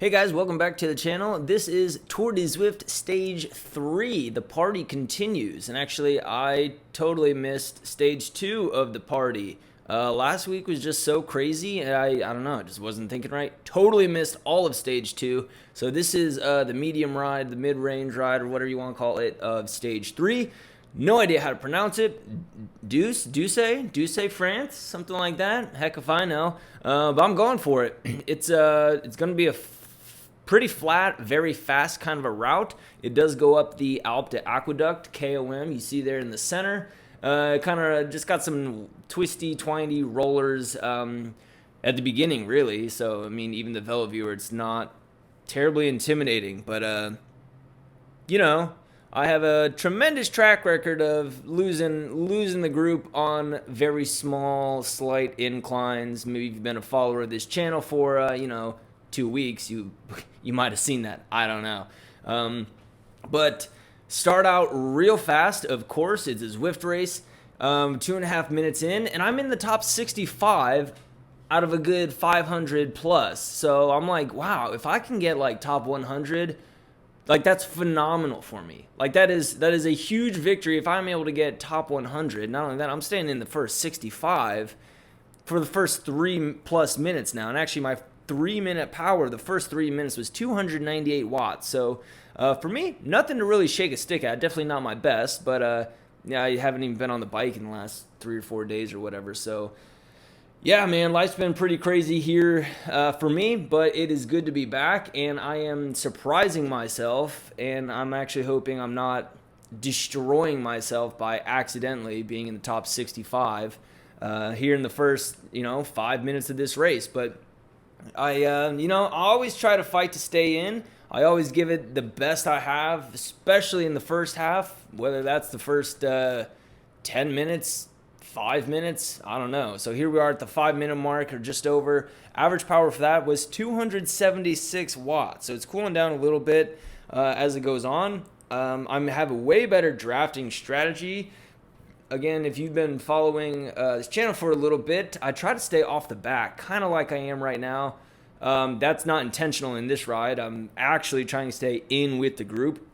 Hey guys, welcome back to the channel. This is Tour de Zwift Stage 3. The party continues, and actually I totally missed Stage 2 of the party. Last week was just so crazy, and I don't know, I just wasn't thinking right. Totally missed all of Stage 2. So this is the medium ride, the mid-range ride, or whatever you want to call it, of Stage 3. No idea how to pronounce it. Douce, France, something like that. Heck if I know. But I'm going for it. It's going to be a pretty flat, very fast kind of a route. It does go up the Alpe d'Aqueduct, KOM, you see there in the center. Kind of just got some twisty, twiney rollers at the beginning, really. So, I mean, even the Velo viewer, it's not terribly intimidating. But, you know, I have a tremendous track record of losing the group on very small, slight inclines. Maybe if you've been a follower of this channel for, 2 weeks, you might have seen that. I don't know. But start out real fast, of course. It's a Zwift race. 2.5 minutes in, and I'm in the top 65 out of a good 500 plus. So I'm like, wow, if I can get like top 100, like that's phenomenal for me. Like that is a huge victory if I'm able to get top 100. Not only that, I'm staying in the first 65 for the first 3+ minutes now. And actually my 3-minute power, the first 3 minutes was 298 watts. So for me, nothing to really shake a stick at. Definitely not my best, but yeah, I haven't even been on the bike in the last 3 or 4 days or whatever. So yeah, man, life's been pretty crazy here for me, but it is good to be back, and I am surprising myself, and I'm actually hoping I'm not destroying myself by accidentally being in the top 65 here in the first 5 minutes of this race. But I always try to fight to stay in. I always give it the best I have, especially in the first half, whether that's the first 10 minutes, 5 minutes, I don't know. So here we are at the 5-minute mark, or just over. Average power for that was 276 watts. So it's cooling down a little bit as it goes on. I have a way better drafting strategy. Again, if you've been following this channel for a little bit, I try to stay off the back, kind of like I am right now. That's not intentional in this ride. I'm actually trying to stay in with the group,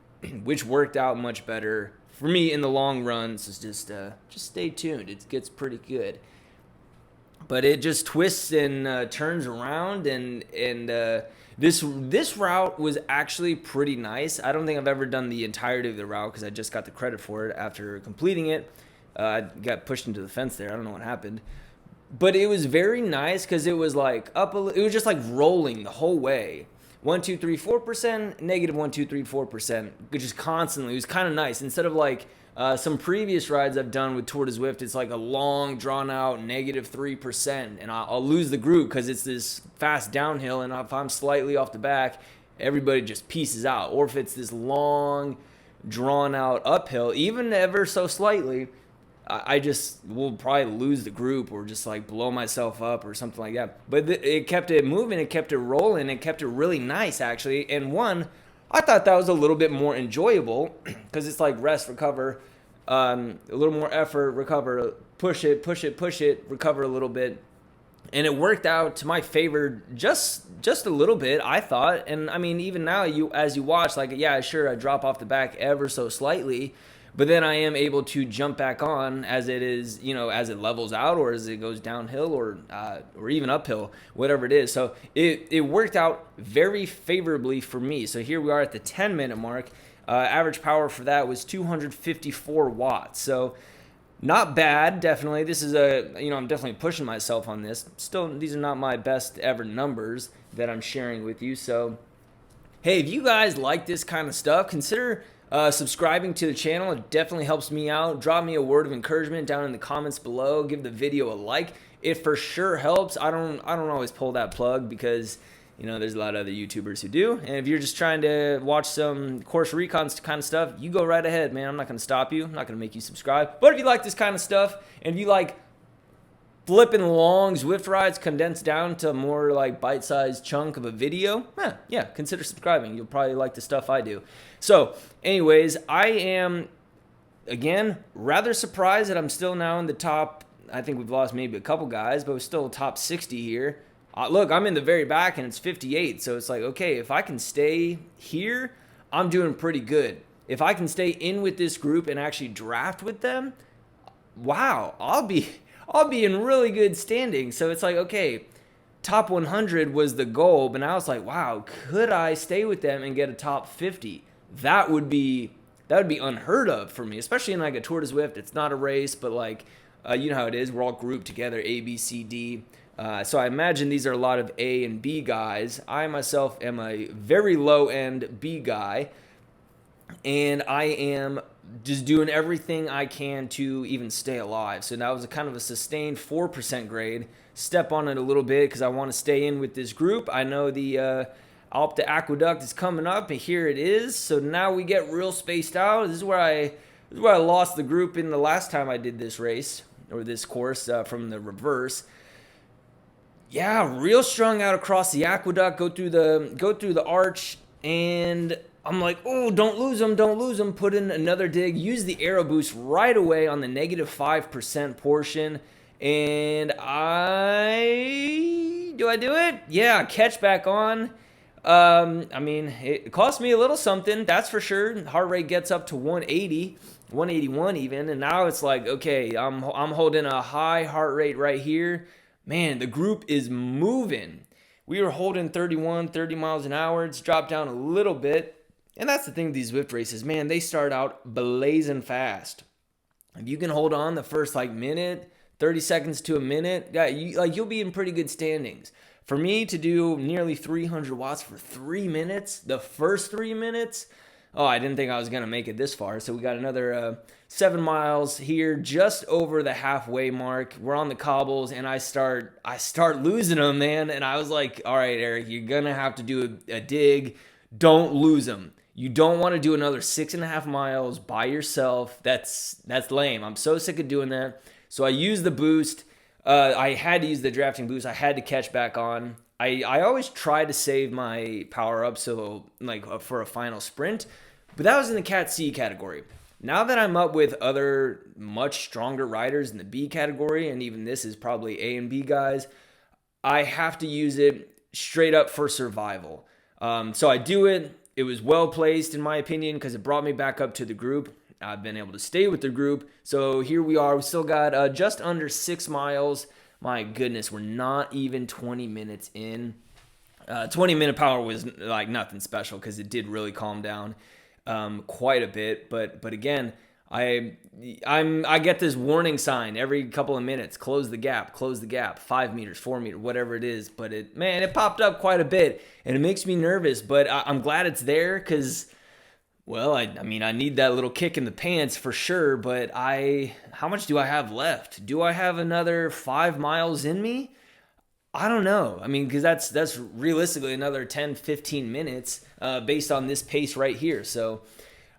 which worked out much better for me in the long run. So just stay tuned. It gets pretty good. But it just twists and turns around, and this route was actually pretty nice. I don't think I've ever done the entirety of the route because I just got the credit for it after completing it. I got pushed into the fence there. I don't know what happened. But it was very nice because it was like it was just like rolling the whole way. 1, 2, 3, 4%, negative 1, 2, 3, 4%, just constantly. It was kind of nice. Instead of like some previous rides I've done with Tour de Zwift, it's like a long, drawn out negative 3%. And I'll lose the group because it's this fast downhill. And if I'm slightly off the back, everybody just pieces out. Or if it's this long, drawn out uphill, even ever so slightly, I just will probably lose the group or just like blow myself up or something like that. But it kept it moving, it kept it rolling, it kept it really nice actually. And I thought that was a little bit more enjoyable because it's like rest, recover, a little more effort, recover, push it, recover a little bit. And it worked out to my favor just a little bit, I thought. And I mean, even now, as you watch, like, yeah, sure, I drop off the back ever so slightly. But then I am able to jump back on as it is, as it levels out or as it goes downhill or even uphill, whatever it is. So it worked out very favorably for me. So here we are at the 10-minute mark. Average power for that was 254 watts. So not bad, definitely. This is I'm definitely pushing myself on this. Still, these are not my best ever numbers that I'm sharing with you. So, hey, if you guys like this kind of stuff, consider subscribing to the channel. It definitely helps me out. Drop me a word of encouragement down in the comments below. Give the video a like. It for sure helps. I don't always pull that plug because there's a lot of other YouTubers who do. And if you're just trying to watch some course recon kind of stuff, you go right ahead, man. I'm not going to stop you. I'm not going to make you subscribe. But if you like this kind of stuff and if you like flipping long Zwift rides condensed down to a more like bite-sized chunk of a video, yeah, consider subscribing. You'll probably like the stuff I do. So anyways, I am, again, rather surprised that I'm still now in the top. I think we've lost maybe a couple guys, but we're still top 60 here. Look, I'm in the very back and it's 58. So it's like, okay, if I can stay here, I'm doing pretty good. If I can stay in with this group and actually draft with them, wow, I'll be in really good standing. So it's like, okay, top 100 was the goal, but now it's like, wow, could I stay with them and get a top 50? That would be unheard of for me, especially in like a Tour de Zwift. It's not a race, but like you know how it is. We're all grouped together, A, B, C, D. So I imagine these are a lot of A and B guys. I myself am a very low end B guy, and I am just doing everything I can to even stay alive. So that was a kind of a sustained 4% grade. Step on it a little bit because I want to stay in with this group. I know the Alp de Aqueduct is coming up, and here it is. So now we get real spaced out. This is where I lost the group in the last time I did this race or this course from the reverse. Yeah, real strung out across the aqueduct. Go through the arch, and I'm like, oh, don't lose them. Put in another dig. Use the aero boost right away on the negative 5% portion. And do I do it? Yeah, catch back on. I mean, it cost me a little something, that's for sure. Heart rate gets up to 180, 181 even. And now it's like, okay, I'm holding a high heart rate right here. Man, the group is moving. We were holding 30 miles an hour. It's dropped down a little bit. And that's the thing with these Zwift races, man, they start out blazing fast. If you can hold on the first like minute, 30 seconds to a minute, yeah, you'll be in pretty good standings. For me to do nearly 300 watts for 3 minutes, the first 3 minutes, I didn't think I was going to make it this far. So we got another 7 miles here, just over the halfway mark. We're on the cobbles, and I start losing them, man. And I was like, all right, Eric, you're going to have to do a dig. Don't lose them. You don't want to do another 6.5 miles by yourself. That's lame. I'm so sick of doing that. So I used the boost. I had to use the drafting boost. I had to catch back on. I always try to save my power up so like for a final sprint, but that was in the Cat C category. Now that I'm up with other much stronger riders in the B category, and even this is probably A and B guys, I have to use it straight up for survival. So I do it. It was well placed in my opinion because it brought me back up to the group. I've been able to stay with the group. So here we are. We still got just under 6 miles. My goodness, we're not even 20 minutes in. 20-minute power was like nothing special because it did really calm down quite a bit. But again, I get this warning sign every couple of minutes. Close the gap, 5 meters, 4 meters, whatever it is. But it popped up quite a bit, and it makes me nervous. But I'm glad it's there because, well, I need that little kick in the pants for sure, but how much do I have left? Do I have another 5 miles in me? I don't know. I mean, because that's realistically another 10, 15 minutes based on this pace right here. So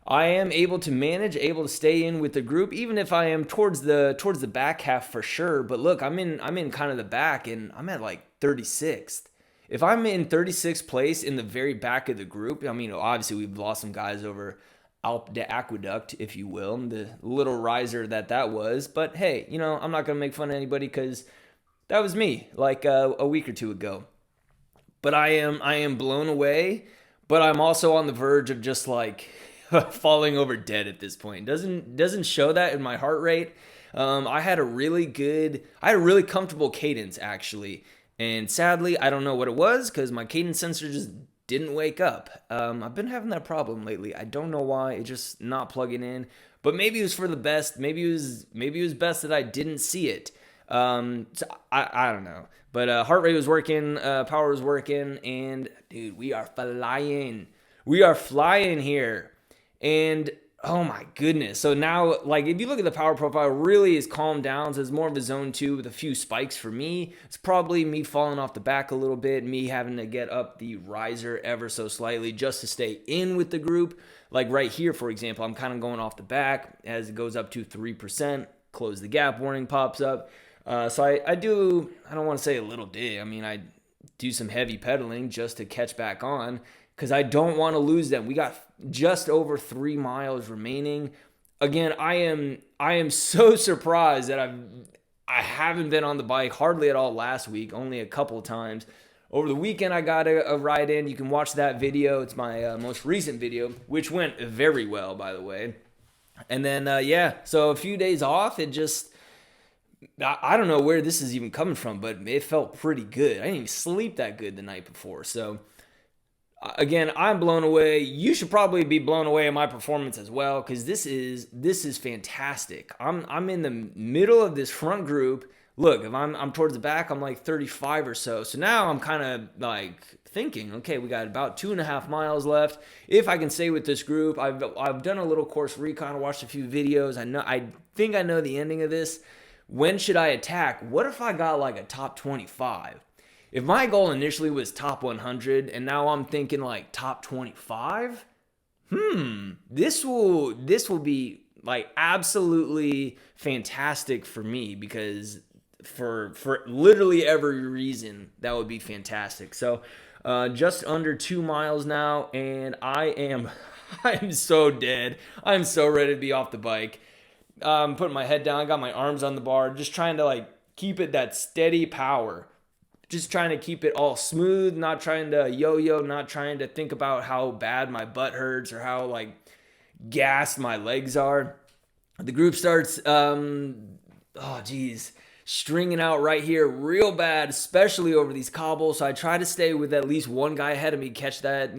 I am able to manage, able to stay in with the group, even if I am towards the back half for sure. But look, I'm in kind of the back, and I'm at like 36th. If I'm in 36th place in the very back of the group, I mean, obviously we've lost some guys over Alp de Aqueduct, if you will, the little riser that was. But hey, I'm not going to make fun of anybody because that was me like a week or two ago. But I am blown away, but I'm also on the verge of just like falling over dead at this point. Doesn't show that in my heart rate. I had a really comfortable cadence actually. And sadly, I don't know what it was because my cadence sensor just didn't wake up. I've been having that problem lately. I don't know why. It's just not plugging in. But maybe it was for the best. Maybe it was best that I didn't see it. So I don't know. But heart rate was working, power was working, and dude, we are flying. We are flying here. And oh my goodness. So now, like, if you look at the power profile, really is calmed down. So it's more of a zone 2 with a few spikes for me. It's probably me falling off the back a little bit, me having to get up the riser ever so slightly just to stay in with the group. Like right here, for example, I'm kind of going off the back as it goes up to 3%. Close the gap warning pops up. So I don't want to say a little dig. I mean, I do some heavy pedaling just to catch back on because I don't want to lose them. We got just over 3 miles remaining. Again, I am so surprised that I haven't been on the bike hardly at all last week, only a couple of times. Over the weekend, I got a ride in. You can watch that video. It's my most recent video, which went very well, by the way. And then, so a few days off, it just, I don't know where this is even coming from, but it felt pretty good. I didn't even sleep that good the night before. So, again, I'm blown away. You should probably be blown away at my performance as well, because this is fantastic. I'm in the middle of this front group. Look, if I'm towards the back, I'm like 35 or so. So now I'm kind of like thinking, okay, we got about 2.5 miles left. If I can stay with this group, I've done a little course recon, watched a few videos. I think I know the ending of this. When should I attack? What if I got like a top 25? If my goal initially was top 100 and now I'm thinking like top 25, this will be like absolutely fantastic for me, because for literally every reason that would be fantastic. So just under 2 miles now, and I'm so dead. I'm so ready to be off the bike. I'm putting my head down, I got my arms on the bar, just trying to like keep it that steady power. Just trying to keep it all smooth, not trying to yo-yo, not trying to think about how bad my butt hurts or how like gassed my legs are. The group starts, stringing out right here real bad, especially over these cobbles. So I try to stay with at least one guy ahead of me, catch that,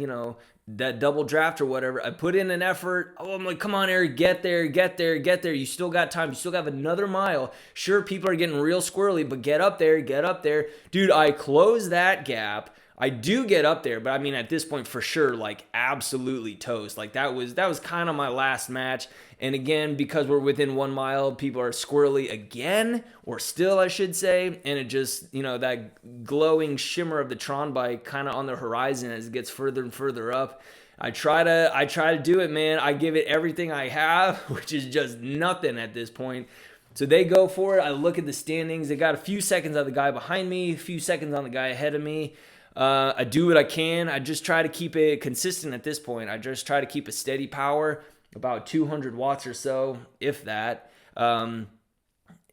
that double draft or whatever. I put in an effort. Oh, I'm like, come on, Eric, get there. You still got time. You still got another mile. Sure, people are getting real squirrely, but get up there. Dude, I close that gap. I do get up there, but I mean, at this point, for sure, like absolutely toast. Like that was kind of my last match. And again, because we're within 1 mile, people are squirrely again, or still, I should say. And it just, that glowing shimmer of the Tron bike kind of on the horizon as it gets further and further up. I try to do it, man. I give it everything I have, which is just nothing at this point. So they go for it. I look at the standings. They got a few seconds on the guy behind me, a few seconds on the guy ahead of me. I do what I can. I just try to keep it consistent at this point. I just try to keep a steady power, about 200 watts or so, if that. And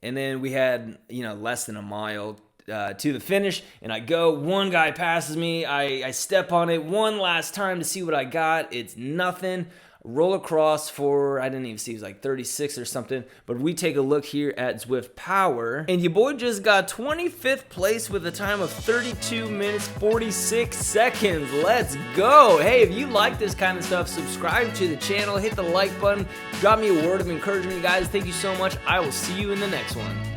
then we had, less than a mile to the finish, and I go. One guy passes me. I step on it one last time to see what I got. It's nothing. Roll across for, I didn't even see, it was like 36 or something. But we take a look here at Zwift Power, and your boy just got 25th place with a time of 32 minutes 46 seconds. Let's go. Hey, if you like this kind of stuff, subscribe to the channel, hit the like button, drop me a word of encouragement, guys. Thank you so much. I will see you in the next one.